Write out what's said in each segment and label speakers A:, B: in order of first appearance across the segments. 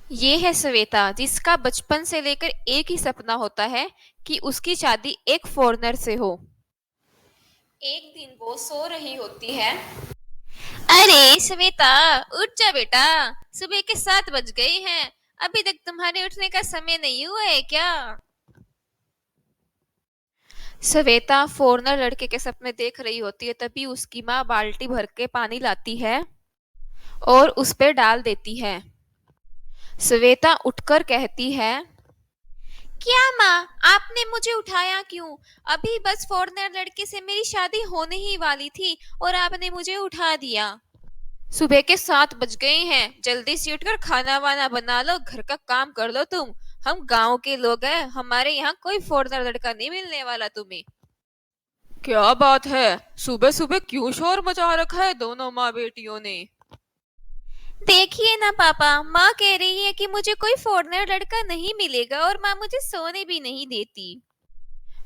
A: ये है श्वेता, जिसका बचपन से लेकर एक ही सपना होता है कि उसकी शादी एक फॉरेनर से हो। एक दिन वो सो रही होती है। अरे श्वेता, उठ जा बेटा। सुबह के 7 बज गए हैं। अभी तक तुम्हारे उठने का समय नहीं हुआ है क्या? श्वेता फॉरेनर लड़के के सपने देख रही होती है, तभी उसकी माँ बाल्टी भर के पानी लाती है और उस पे डाल देती है। श्वेता उठकर कहती है, क्या माँ, आपने मुझे उठाया क्यों? अभी बस फॉरेनर लड़के से मेरी शादी होने ही वाली थी और आपने मुझे उठा दिया। सुबह के 7 बज गए हैं। जल्दी से उठकर खाना वाना बना लो, घर का काम कर लो तुम। हम गांव के लोग हैं, हमारे यहाँ कोई फॉरेनर लड़का नहीं मिलने वाला तुम्हें। क्या बात है, सुबह सुबह क्यों शोर मचा रखा है दोनों माँ बेटियों ने? देखिए ना पापा, माँ कह रही है कि मुझे कोई फॉरेनर लड़का नहीं मिलेगा और माँ मुझे सोने भी नहीं देती।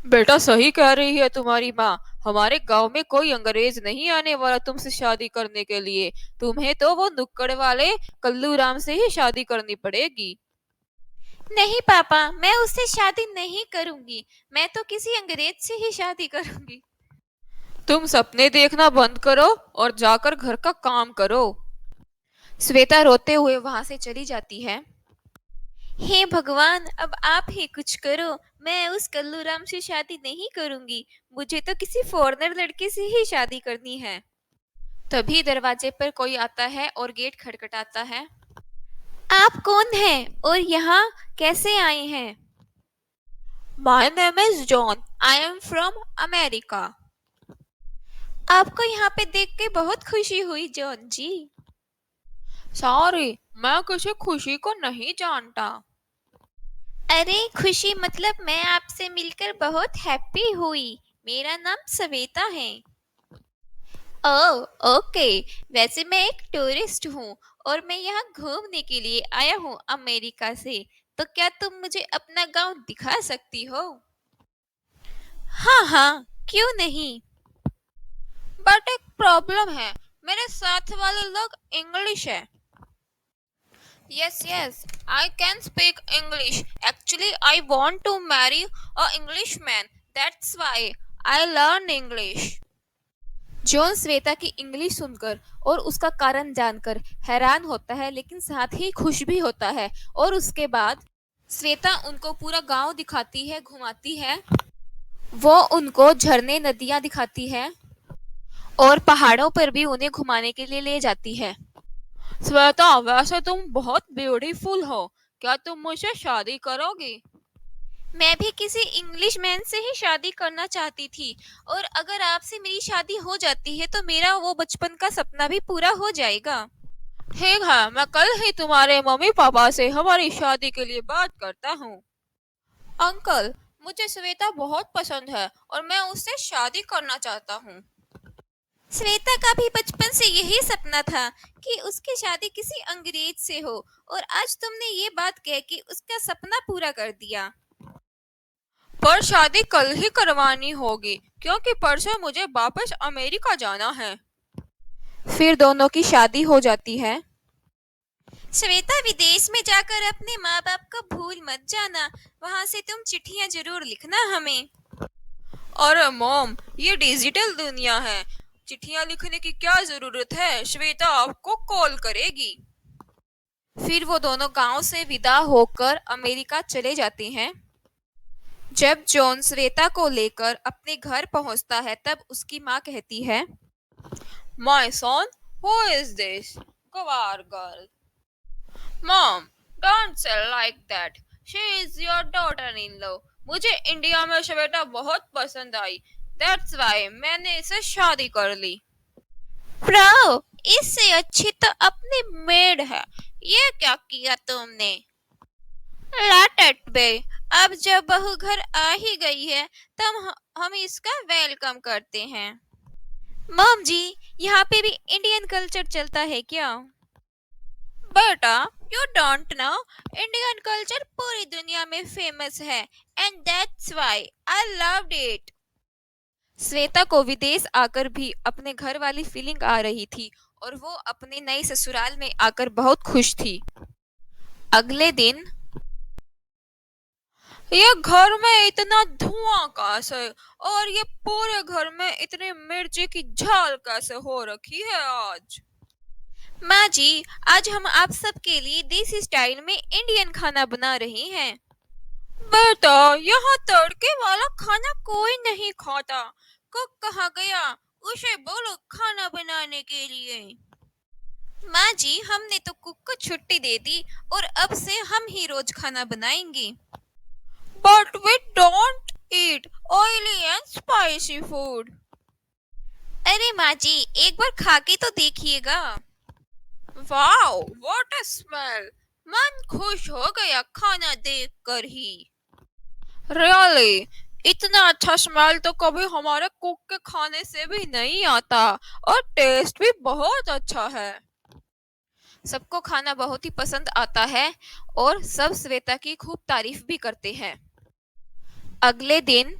A: बेटा सही कह रही है तुम्हारी माँ। हमारे गांव में कोई अंग्रेज नहीं आने वाला तुमसे शादी करने के लिए। तुम्हें तो वो नुक्कड़ वाले कल्लू राम से ही शादी करनी पड़ेगी। नहीं पापा, मैं उससे शादी नहीं करूंगी। मैं तो किसी अंग्रेज से ही शादी करूंगी। तुम सपने देखना बंद करो और जाकर घर का काम करो। श्वेता रोते हुए वहां से चली जाती है। हे भगवान, अब आप ही कुछ करो। मैं उस कल्लू राम से शादी नहीं करूंगी। मुझे तो किसी फॉरेनर लड़के से ही शादी करनी है। तभी दरवाजे पर कोई आता है और गेट खटखटाता है। आप कौन हैं और यहाँ कैसे आए हैं? My name is John. I am from America. आपको यहाँ पे देख के बहुत खुशी हुई जॉन जी। सॉरी, मैं किसी खुशी को नहीं जानता। अरे खुशी मतलब मैं आपसे मिलकर बहुत हैप्पी हुई। मेरा नाम सवेता है। Oh okay. वैसे मैं एक टूरिस्ट हूँ और मैं यहाँ घूमने के लिए आया हूँ अमेरिका से। तो क्या तुम मुझे अपना गांव दिखा सकती हो? हाँ हाँ, क्यों नहीं। बट एक प्रॉब्लम है, मेरे साथ वाले लोग इंग्लिश है। Yes, yes, I can speak English. Actually, I want to marry a Englishman. That's why I learn English. John Shweta की इंग्लिश सुनकर और उसका कारण जानकर हैरान होता है, लेकिन साथ ही खुश भी होता है। और उसके बाद श्वेता उनको पूरा गांव दिखाती है, घुमाती है। वो उनको झरने, नदियां दिखाती है और पहाड़ों पर भी उन्हें घुमाने के लिए ले जाती है। श्वेता, वैसे तुम बहुत ब्यूटीफुल हो। क्या तुम मुझसे शादी करोगी? मैं भी किसी इंग्लिश मैन से ही शादी करना चाहती थी। और अगर आपसे मेरी शादी हो जाती है तो मेरा वो बचपन का सपना भी पूरा हो जाएगा। ठीक है, मैं कल ही तुम्हारे मम्मी पापा से हमारी शादी के लिए बात करता हूँ। अंकल, मुझे श्वेता बहुत पसंद है और मैं उससे शादी करना चाहता हूँ। श्वेता का भी बचपन से यही सपना था कि उसकी शादी किसी अंग्रेज से हो। और आज तुमने ये बात कह के उसका सपना पूरा कर दिया। पर शादी कल ही करवानी होगी, क्योंकि परसों मुझे वापस अमेरिका जाना है। फिर दोनों की शादी हो जाती है। श्वेता, विदेश में जाकर अपने माँ बाप को भूल मत जाना। वहाँ से तुम चिट्ठियाँ जरूर लिखना हमें। अरे मॉम, ये डिजिटल दुनिया है, चिट्ठियाँ लिखने की क्या जरूरत है? श्वेता आपको कॉल करेगी। फिर वो दोनों गांव से विदा होकर अमेरिका चले जाते हैं। जब जॉन श्वेता को लेकर अपने घर पहुंचता है, तब उसकी माँ कहती है, my son, who is this गवार girl? Mom, don't say like that. She is your daughter in law. मुझे इंडिया में श्वेता बहुत पसंद आई। दैट्स व्हाई मैंने इसे शादी कर ली। प्रो, इससे अच्छी तो अपनी मेड है। ये क्या किया तुमने? लाटट बे, अब जब बहू घर आ ही गई है, तब हम इसका वेलकम करते हैं। मॉम जी, यहाँ पे भी इंडियन कल्चर चलता है क्या? बेटा, you don't know, Indian culture पूरी दुनिया में फेमस है and that's why I loved it. Shweta को विदेश आकर भी अपने घर वाली फीलिंग आ रही थी और वो अपने नए ससुराल में आकर बहुत खुश थी। अगले दिन ये घर में इतना धुआं कैसे, और ये पूरे घर में इतनी मिर्ची की झाल कैसे हो रखी है आज। माँ जी, आज हम आप सबके लिए देसी स्टाइल में इंडियन खाना बना रहे हैं। बेटा, यहाँ तड़के वाला खाना कोई नहीं खाता। कुक कहाँ गया? उसे बोलो खाना बनाने के लिए। माँ जी, हमने तो कुक को छुट्टी दे दी और अब से हम ही रोज खाना बनाएंगे। But we don't eat oily and spicy food. अरे माँ जी, एक बार खा के तो देखिएगा। Wow, what a smell! मन खुश हो गया खाना देखकर ही। Really? इतना अच्छा स्मेल तो कभी हमारे कुक के खाने से भी नहीं आता, और टेस्ट भी बहुत अच्छा है। सबको खाना बहुत ही पसंद आता है और सब श्वेता की खूब तारीफ भी करते हैं। अगले दिन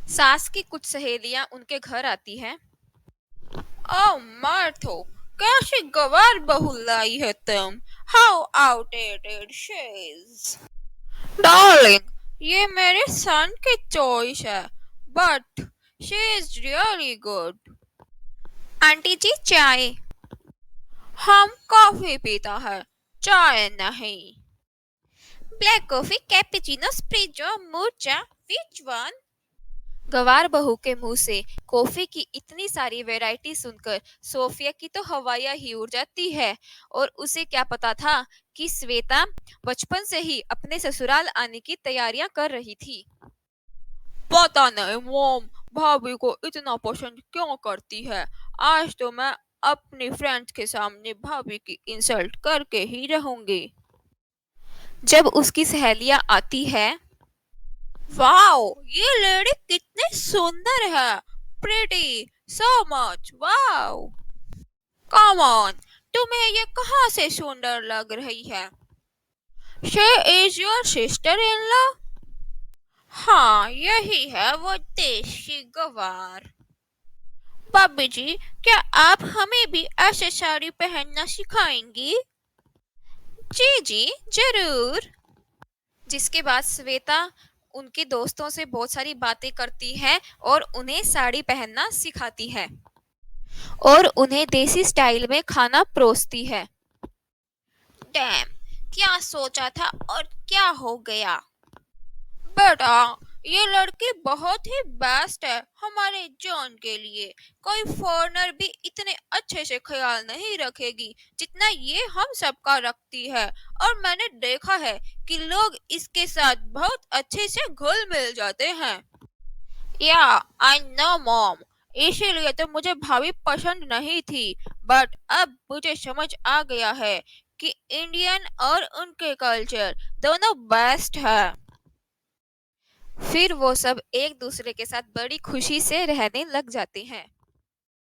A: सास की कुछ सहेलियां उनके घर आती हैं। ओह मार्थो, कैसी गवार बहू लाई है तुम। How outdated she is. Darling, ये मेरे सन की चॉइस है, but she is really good. Aunty ji, चाय। हम कॉफी पीता है, चाय नहीं। Black coffee, cappuccino, espresso, mocha, which one? गवार बहू के मुंह से कॉफी की इतनी सारी वैरायटी सुनकर सोफिया की तो हवाइयां ही उड़ जाती है, और उसे क्या पता था कि श्वेता बचपन से ही अपने ससुराल आने की तैयारियां कर रही थी। पता नहीं मॉम, भाभी को इतना पसंद क्यों करती है। आज तो मैं अपनी फ्रेंड्स के सामने भाभी की इंसल्ट करके ही रहूंगी। जब उसकी सहेलियां आती है, वाओ, ये लेडी कितनी सुंदर है। Pretty, so much, wow. Come on, तुम्हें ये कहाँ से सुंदर लग रही है? She is your sister in law? हाँ, यही है वो देशी गवार। भाभी जी, क्या आप हमें भी ऐसे साड़ी पहनना सिखाएंगी? जी जी, जरूर। जिसके बाद श्वेता उनके दोस्तों से बहुत सारी बातें करती है और उन्हें साड़ी पहनना सिखाती है और उन्हें देसी स्टाइल में खाना परोसती है। डैम, क्या सोचा था और क्या हो गया। बेटा, ये लड़की बहुत ही बेस्ट है हमारे जॉन के लिए। कोई फॉरेनर भी इतने अच्छे से ख्याल नहीं रखेगी जितना ये हम सबका रखती है, और मैंने देखा है कि लोग इसके साथ बहुत अच्छे से घुल मिल जाते हैं। या, आई नो मॉम, इसीलिए तो मुझे भाभी पसंद नहीं थी, बट अब मुझे समझ आ गया है कि इंडियन और उनके कल्चर दोनों बेस्ट है। फिर वो सब एक दूसरे के साथ बड़ी खुशी से रहने लग जाते हैं।